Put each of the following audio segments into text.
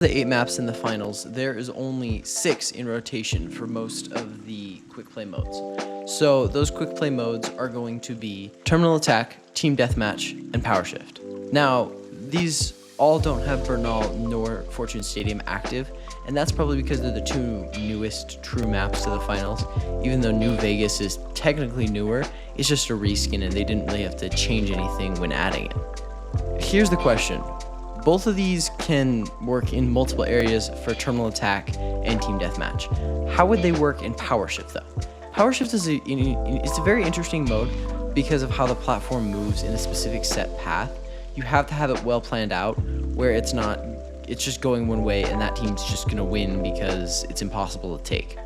The 8 maps in the finals, there is only 6 in rotation for most of the quick play modes. So those quick play modes are going to be Terminal Attack, Team Deathmatch, and Power Shift. Now, these all don't have Bernal nor Fortune Stadium active, and that's probably because they're the 2 newest true maps to the finals. Even though New Vegas is technically newer, it's just a reskin and they didn't really have to change anything when adding it. Here's the question. Both of these can work in multiple areas for Terminal Attack and Team Deathmatch. How would they work in Power Shift though? Power Shift is it's a very interesting mode because of how the platform moves in a specific set path. You have to have it well planned out where it's just going one way and that team's just gonna win because it's impossible to take.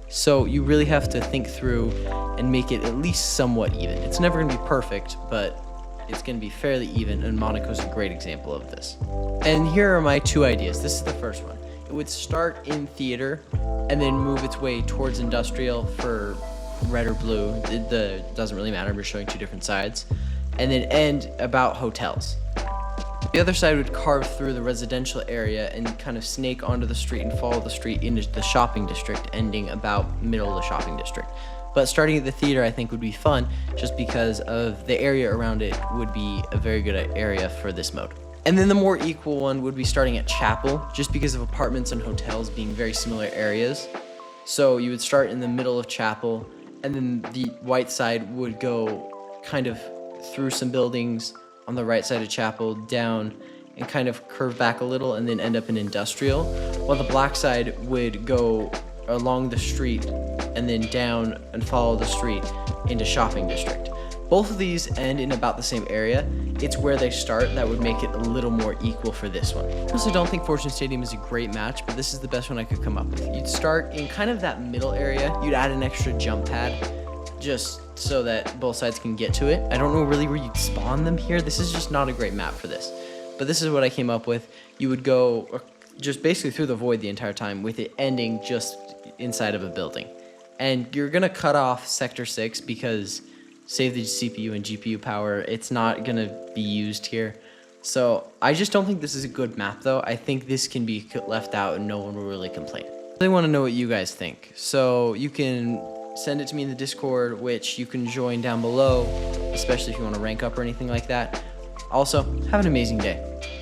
So you really have to think through and make it at least somewhat even. It's never gonna be perfect, but it's going to be fairly even, and Monaco's a great example of this. And here are my 2 ideas. This is the first one. It would start in theater and then move its way towards industrial for red or blue. It doesn't really matter. We're showing 2 different sides. And then end about hotels. The other side would carve through the residential area and kind of snake onto the street and follow the street into the shopping district, ending about middle of the shopping district. But starting at the theater I think would be fun just because of the area around it would be a very good area for this mode. And then the more equal one would be starting at Chapel just because of apartments and hotels being very similar areas. So you would start in the middle of Chapel and then the white side would go kind of through some buildings on the right side of Chapel down and kind of curve back a little and then end up in industrial, while the black side would go along the street and then down and follow the street into shopping district. Both of these end in about the same area. It's where they start that would make it a little more equal for this one. I also don't think Fortune Stadium is a great match, but this is the best one I could come up with. You'd start in kind of that middle area. You'd add an extra jump pad just so that both sides can get to it. I don't know really where you'd spawn them here. This is just not a great map for this. But this is what I came up with. You would go just basically through the void the entire time with it ending just inside of a building. And you're gonna cut off Sector 6 because save the CPU and GPU power, it's not gonna be used here. So I just don't think this is a good map though. I think this can be left out and no one will really complain. I really wanna know what you guys think. So you can send it to me in the Discord, which you can join down below, especially if you wanna rank up or anything like that. Also, have an amazing day.